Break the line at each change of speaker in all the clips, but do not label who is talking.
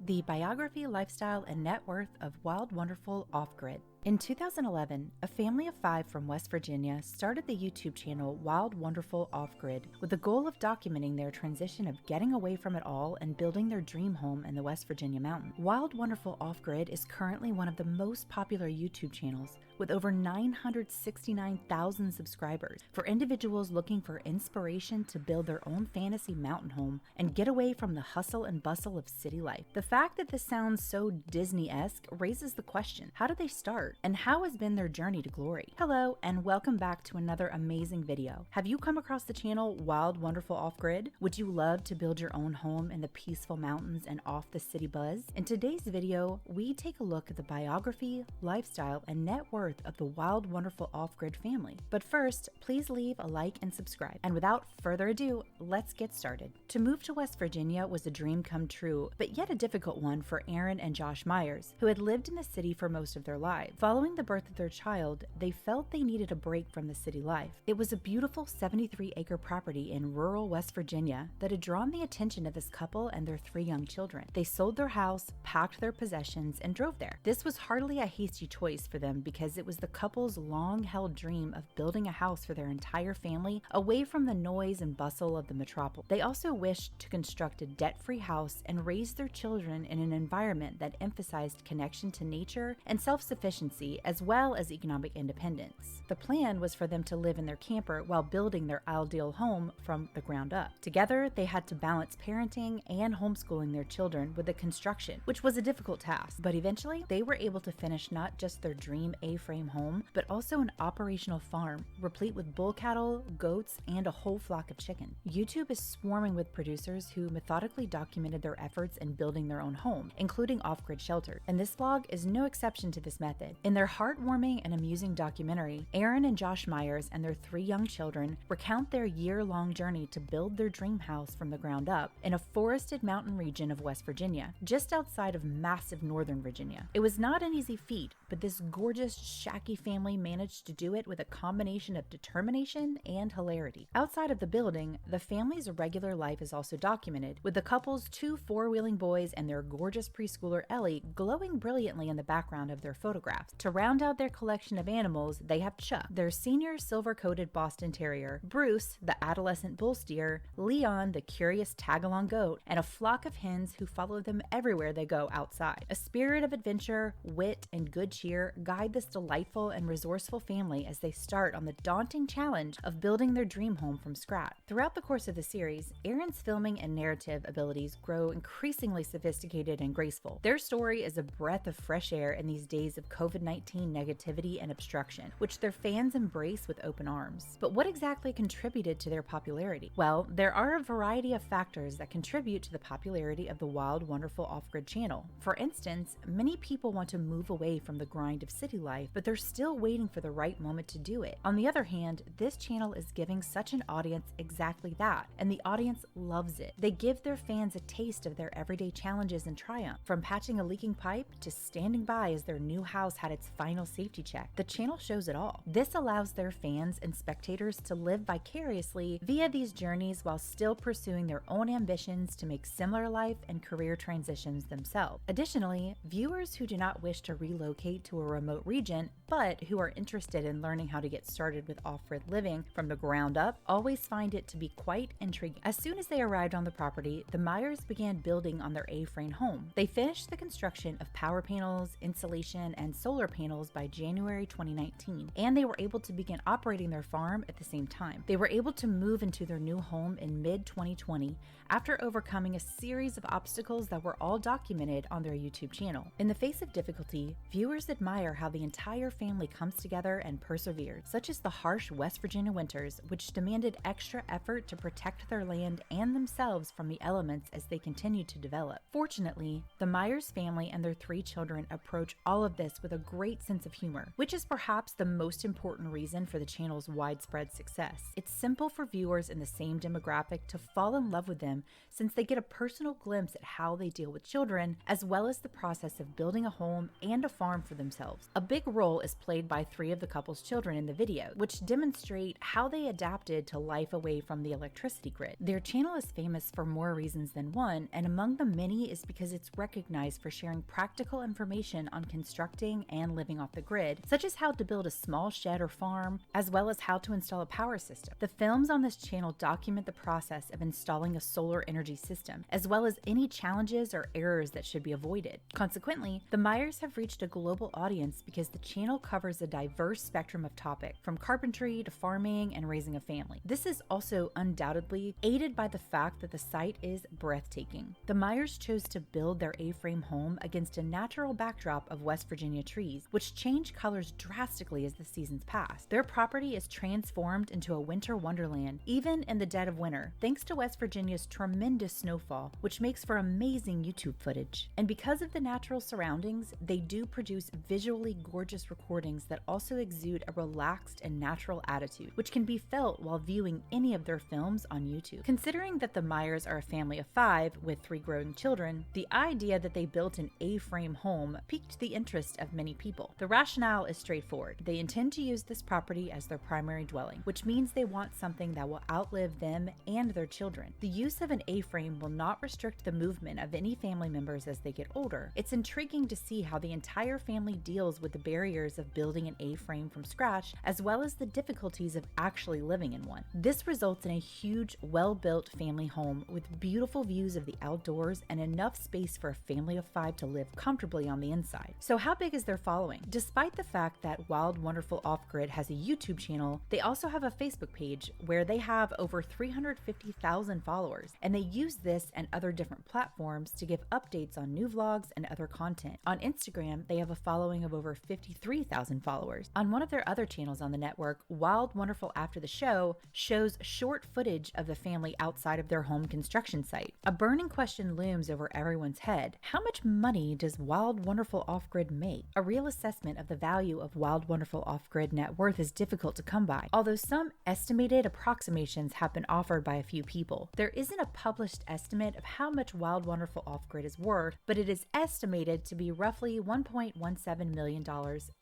the biography, lifestyle, and net worth of Wild, Wonderful Off-Grid. In 2011, a family of 5 from West Virginia started the YouTube channel Wild, Wonderful Off-Grid with the goal of documenting their transition of getting away from it all and building their dream home in the West Virginia mountains. Wild, Wonderful Off-Grid is currently one of the most popular YouTube channels with over 969,000 subscribers for individuals looking for inspiration to build their own fantasy mountain home and get away from the hustle and bustle of city life. The fact that this sounds so Disney-esque raises the question, how did they start? And how has been their journey to glory? Hello, and welcome back to another amazing video. Have you come across the channel Wild, Wonderful Off-Grid? Would you love to build your own home in the peaceful mountains and off the city buzz? In today's video, we take a look at the biography, lifestyle, and net worth of the Wild, Wonderful Off-Grid family. But first, please leave a like and subscribe. And without further ado, let's get started. To move to West Virginia was a dream come true, but yet a difficult one for Aaron and Josh Myers, who had lived in the city for most of their lives. Following the birth of their child, they felt they needed a break from the city life. It was a beautiful 73-acre property in rural West Virginia that had drawn the attention of this couple and their 3 young children. They sold their house, packed their possessions, and drove there. This was hardly a hasty choice for them because it was the couple's long-held dream of building a house for their entire family away from the noise and bustle of the metropolis. They also wished to construct a debt-free house and raise their children in an environment that emphasized connection to nature and self-sufficiency as well as economic independence. The plan was for them to live in their camper while building their ideal home from the ground up. Together, they had to balance parenting and homeschooling their children with the construction, which was a difficult task. But eventually, they were able to finish not just their dream A-frame home, but also an operational farm replete with bull cattle, goats, and a whole flock of chicken. YouTube is swarming with producers who methodically documented their efforts in building their own home, including off-grid shelters. And this vlog is no exception to this method. In their heartwarming and amusing documentary, Aaron and Josh Myers and their 3 young children recount their year-long journey to build their dream house from the ground up in a forested mountain region of West Virginia, just outside of massive northern Virginia. It was not an easy feat, but this gorgeous, shacky family managed to do it with a combination of determination and hilarity. Outside of the building, the family's regular life is also documented, with the couple's 2 four-wheeling boys and their gorgeous preschooler Ellie glowing brilliantly in the background of their photographs. To round out their collection of animals, they have Chuck, their senior silver-coated Boston Terrier, Bruce, the adolescent bull steer, Leon, the curious tag-along goat, and a flock of hens who follow them everywhere they go outside. A spirit of adventure, wit, and good cheer guide this delightful and resourceful family as they start on the daunting challenge of building their dream home from scratch. Throughout the course of the series, Aaron's filming and narrative abilities grow increasingly sophisticated and graceful. Their story is a breath of fresh air in these days of COVID-19 negativity and obstruction, which their fans embrace with open arms. But what exactly contributed to their popularity? Well, there are a variety of factors that contribute to the popularity of the Wild, Wonderful Off-Grid channel. For instance, many people want to move away from the grind of city life, but they're still waiting for the right moment to do it. On the other hand, this channel is giving such an audience exactly that, and the audience loves it. They give their fans a taste of their everyday challenges and triumph, from patching a leaking pipe to standing by as their new house had its final safety check. The channel shows it all. This allows their fans and spectators to live vicariously via these journeys while still pursuing their own ambitions to make similar life and career transitions themselves. Additionally, viewers who do not wish to relocate to a remote region, but who are interested in learning how to get started with off-grid living from the ground up, always find it to be quite intriguing. As soon as they arrived on the property, the Myers began building on their A-frame home. They finished the construction of power panels, insulation, and solar panels by January 2019, and they were able to begin operating their farm at the same time. They were able to move into their new home in mid-2020 after overcoming a series of obstacles that were all documented on their YouTube channel. In the face of difficulty, viewers admire how the entire family comes together and persevered, such as the harsh West Virginia winters, which demanded extra effort to protect their land and themselves from the elements as they continued to develop. Fortunately, the Myers family and their 3 children approach all of this with a a great sense of humor, which is perhaps the most important reason for the channel's widespread success. It's simple for viewers in the same demographic to fall in love with them since they get a personal glimpse at how they deal with children, as well as the process of building a home and a farm for themselves. A big role is played by 3 of the couple's children in the video, which demonstrate how they adapted to life away from the electricity grid. Their channel is famous for more reasons than one, and among the many is because it's recognized for sharing practical information on constructing and living off the grid, such as how to build a small shed or farm, as well as how to install a power system. The films on this channel document the process of installing a solar energy system, as well as any challenges or errors that should be avoided. Consequently, the Meyers have reached a global audience because the channel covers a diverse spectrum of topics, from carpentry to farming and raising a family. This is also undoubtedly aided by the fact that the site is breathtaking. The Meyers chose to build their A-frame home against a natural backdrop of West Virginia trees, which change colors drastically as the seasons pass. Their property is transformed into a winter wonderland, even in the dead of winter, thanks to West Virginia's tremendous snowfall, which makes for amazing YouTube footage. And because of the natural surroundings, they do produce visually gorgeous recordings that also exude a relaxed and natural attitude, which can be felt while viewing any of their films on YouTube. Considering that the Meyers are a family of 5 with 3 growing children, the idea that they built an A-frame home piqued the interest of many people. The rationale is straightforward. They intend to use this property as their primary dwelling, which means they want something that will outlive them and their children. The use of an A-frame will not restrict the movement of any family members as they get older. It's intriguing to see how the entire family deals with the barriers of building an A-frame from scratch, as well as the difficulties of actually living in one. This results in a huge, well-built family home with beautiful views of the outdoors and enough space for a family of 5 to live comfortably on the inside. So how big is their following? Despite the fact that Wild Wonderful Off-Grid has a YouTube channel, they also have a Facebook page where they have over 350,000 followers, and they use this and other different platforms to give updates on new vlogs and other content. On Instagram, they have a following of over 53,000 followers. On one of their other channels on the network, Wild Wonderful After the Show shows short footage of the family outside of their home construction site. A burning question looms over everyone's head. How much money does Wild Wonderful Off-Grid make? A real assessment of the value of Wild Wonderful Off-Grid net worth is difficult to come by, although some estimated approximations have been offered by a few people. There isn't a published estimate of how much Wild Wonderful Off-Grid is worth, but it is estimated to be roughly $1.17 million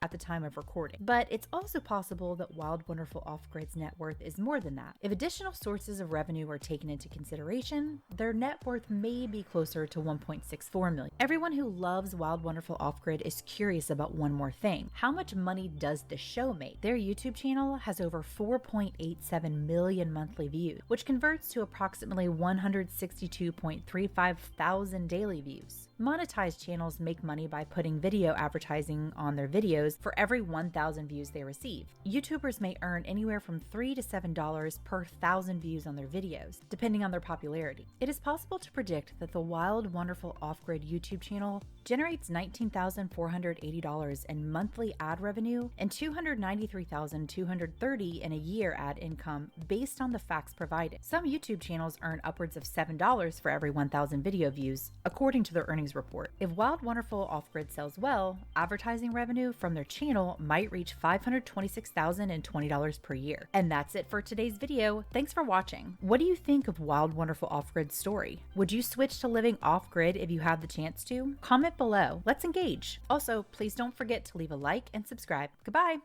at the time of recording. But it's also possible that Wild Wonderful Off-Grid's net worth is more than that. If additional sources of revenue are taken into consideration, their net worth may be closer to $1.64 million. Everyone who loves Wild Wonderful Off-Grid is curious about one more thing. How much money does the show make? Their YouTube channel has over 4.87 million monthly views, which converts to approximately 162.35 thousand daily views. Monetized channels make money by putting video advertising on their videos for every 1,000 views they receive. YouTubers may earn anywhere from $3 to $7 per 1,000 views on their videos, depending on their popularity. It is possible to predict that the Wild Wonderful Off-Grid YouTube channel generates $19,480 in monthly ad revenue and $293,230 in a year ad income based on the facts provided. Some YouTube channels earn upwards of $7 for every 1,000 video views, according to their earnings report. If Wild Wonderful Off-Grid sells well, advertising revenue from their channel might reach $526,020 per year. And that's it for today's video. Thanks for watching. What do you think of Wild Wonderful Off-Grid's story? Would you switch to living off-grid if you had the chance to? Comment below. Let's engage. Also, please don't forget to leave a like and subscribe. Goodbye.